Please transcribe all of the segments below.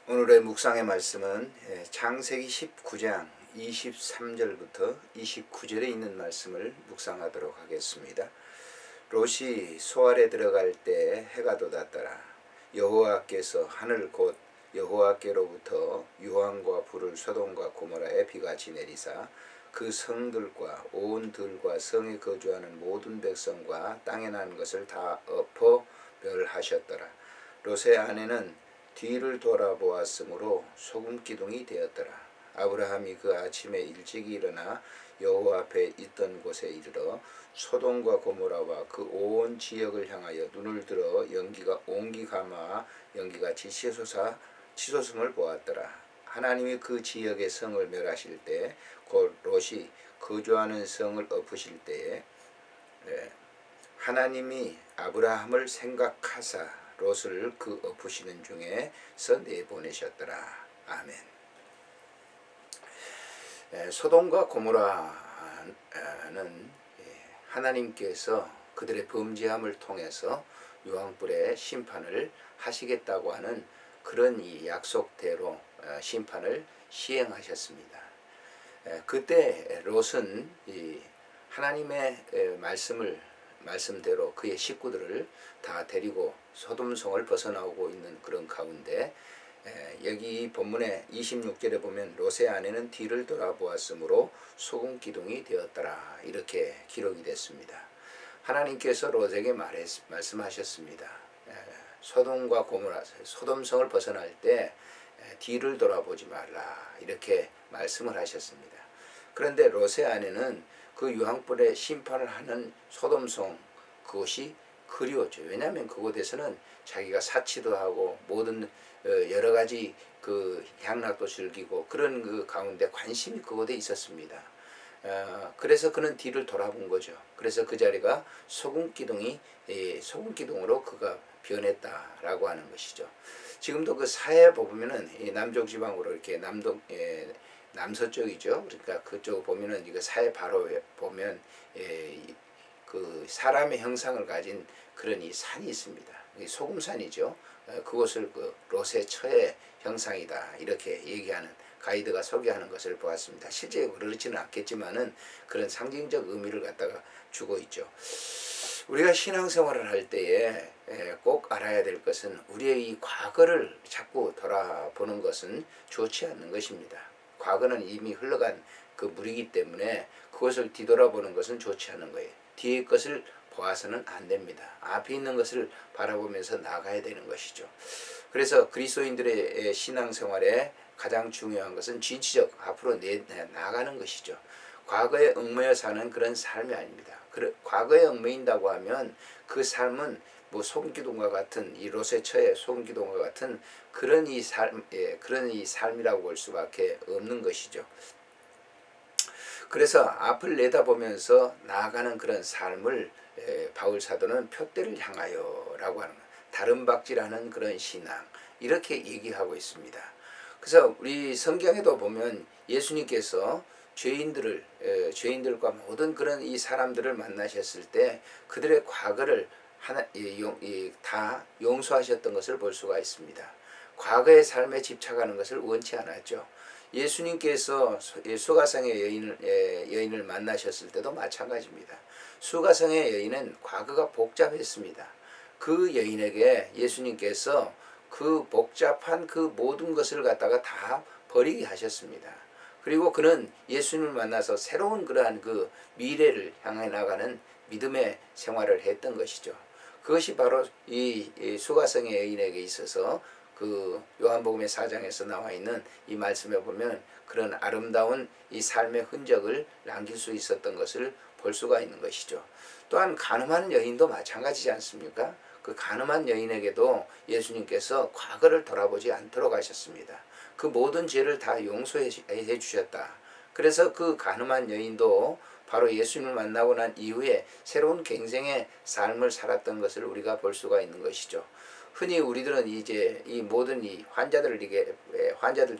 오늘의 묵상의 말씀은 창세기 19장 23절부터 29절에 있는 말씀을 묵상하도록 하겠습니다. 롯이 소알에 들어갈 때 해가 돋았더라. 여호와께서 하늘 곧 여호와께로부터 유황과 불을 소돔과 고모라에 비같이 내리사 그 성들과 온 들과 성에 거주하는 모든 백성과 땅에 난 것을 다 엎어 멸하셨더라. 롯의 아내는 뒤를 돌아보았으므로 소금 기둥이 되었더라. 아브라함이 그 아침에 일찍이 일어나 여호와 앞에 있던 곳에 이르러 소돔과 고모라와 그 온 지역을 향하여 눈을 들어 연기가 온기 감아 연기같이 치솟음을 보았더라. 하나님이 그 지역의 성을 멸하실 때 곧 롯이 거주하는 성을 엎으실 때에 하나님이 아브라함을 생각하사 롯을 그 엎으시는 중에서 내보내셨더라. 아멘. 소돔과 고모라는 하나님께서 그들의 범죄함을 통해서 유황불의 심판을 하시겠다고 하는 그런 이 약속대로 심판을 시행하셨습니다. 그때 롯은 하나님의 말씀대로 그의 식구들을 다 데리고 소돔성을 벗어나오고 있는 그런 가운데 여기 본문의 26절에 보면 롯의 아내는 뒤를 돌아보았으므로 소금 기둥이 되었더라 이렇게 기록이 됐습니다. 하나님께서 롯에게 말씀하셨습니다. 소돔과 고모라 소돔성을 벗어날 때 뒤를 돌아보지 말라 이렇게 말씀을 하셨습니다. 그런데 롯의 아내는 그 유황불의 심판을 하는 소돔성 그곳이 그리웠죠. 왜냐하면 그곳에서는 자기가 사치도 하고 모든 여러 가지 그 향락도 즐기고 그런 그 가운데 관심이 그곳에 있었습니다. 그래서 그는 뒤를 돌아본 거죠. 그래서 그 자리가 소금 기둥으로 그가 변했다라고 하는 것이죠. 지금도 그 사해 보면은 남쪽 지방으로 이렇게 남서쪽이죠. 그러니까 그쪽 보면은 이거 사해 바로 보면 그 사람의 형상을 가진 그런 이 산이 있습니다. 소금산이죠. 그것을 그 롯의 처의 형상이다 이렇게 얘기하는 가이드가 소개하는 것을 보았습니다. 실제 그렇지는 않겠지만은 그런 상징적 의미를 갖다가 주고 있죠. 우리가 신앙생활을 할 때에 꼭 알아야 될 것은 우리의 이 과거를 자꾸 돌아보는 것은 좋지 않는 것입니다. 과거는 이미 흘러간 그 물이기 때문에 그것을 뒤돌아보는 것은 좋지 않은 거예요. 뒤의 것을 보아서는 안 됩니다. 앞에 있는 것을 바라보면서 나가야 되는 것이죠. 그래서 그리스도인들의 신앙생활에 가장 중요한 것은 진취적 앞으로 나가는 것이죠. 과거에 얽매여 사는 그런 삶이 아닙니다. 과거에 얽매인다고 하면 그 삶은 뭐 소금기둥과 같은 이 롯의 처의 소금기둥과 같은 그런 이 삶이라고 볼 수밖에 없는 것이죠. 그래서 앞을 내다보면서 나아가는 그런 삶을 바울 사도는 표대를 향하여라고 하는 다름박질하는 그런 신앙 이렇게 얘기하고 있습니다. 그래서 우리 성경에도 보면 예수님께서 죄인들과 모든 그런 이 사람들을 만나셨을 때 그들의 과거를 다 용서하셨던 것을 볼 수가 있습니다. 과거의 삶에 집착하는 것을 원치 않았죠. 예수님께서 수가성의 여인을 만나셨을 때도 마찬가지입니다. 수가성의 여인은 과거가 복잡했습니다. 그 여인에게 예수님께서 그 복잡한 그 모든 것을 갖다가 다 버리게 하셨습니다. 그리고 그는 예수님을 만나서 새로운 그러한 그 미래를 향해 나가는 믿음의 생활을 했던 것이죠. 그것이 바로 이 수가성의 여인에게 있어서 그 요한복음의 4장에서 나와 있는 이 말씀에 보면 그런 아름다운 이 삶의 흔적을 남길 수 있었던 것을 볼 수가 있는 것이죠. 또한 간음하는 여인도 마찬가지지 않습니까? 그 간음한 여인에게도 예수님께서 과거를 돌아보지 않도록 하셨습니다. 그 모든 죄를 다 용서해 주셨다. 그래서 그 간음한 여인도 바로 예수님을 만나고 난 이후에 새로운 갱생의 삶을 살았던 것을 우리가 볼 수가 있는 것이죠. 흔히 우리들은 이제 이 모든 이 환자들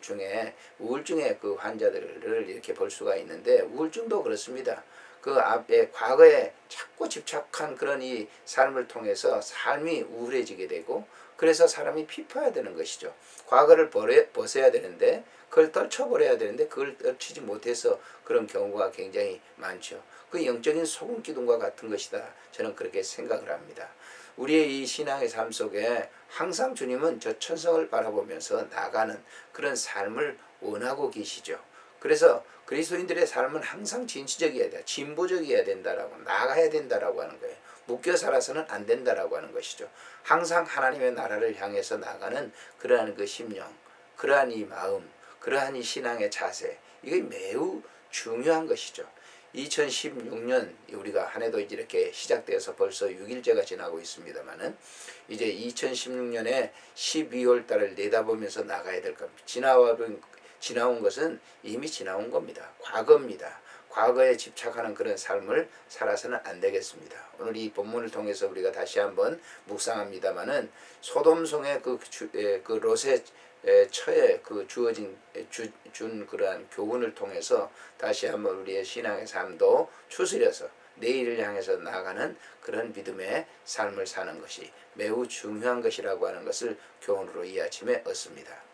중에 우울증의 그 환자들을 이렇게 볼 수가 있는데 우울증도 그렇습니다. 그 앞에 과거에 자꾸 집착한 그런 이 삶을 통해서 삶이 우울해지게 되고 그래서 사람이 피파해야 되는 것이죠. 과거를 벗어야 되는데 그걸 떨쳐버려야 되는데 그걸 떨치지 못해서 그런 경우가 굉장히 많죠. 그 영적인 소금 기둥과 같은 것이다. 저는 그렇게 생각을 합니다. 우리의 이 신앙의 삶 속에 항상 주님은 저 천성을 바라보면서 나가는 그런 삶을 원하고 계시죠. 그래서 그리스도인들의 삶은 항상 진취적이어야 돼, 진보적이어야 된다라고, 나가야 된다라고 하는 거예요. 묶여 살아서는 안 된다라고 하는 것이죠. 항상 하나님의 나라를 향해서 나가는 그러한 그 심령, 그러한 이 마음, 그러한 이 신앙의 자세, 이게 매우 중요한 것이죠. 2016년 우리가 한 해도 이렇게 시작되어서 벌써 6일째가 지나고 있습니다만은 이제 2016년에 12월 달을 내다보면서 나가야 될 겁니다. 지나온 것은 이미 지나온 겁니다. 과거입니다. 과거에 집착하는 그런 삶을 살아서는 안 되겠습니다. 오늘 이 본문을 통해서 우리가 다시 한번 묵상합니다마는 소돔성의 그 롯의 처에 그 준 그러한 교훈을 통해서 다시 한번 우리의 신앙의 삶도 추스려서 내일을 향해서 나아가는 그런 믿음의 삶을 사는 것이 매우 중요한 것이라고 하는 것을 교훈으로 이 아침에 얻습니다.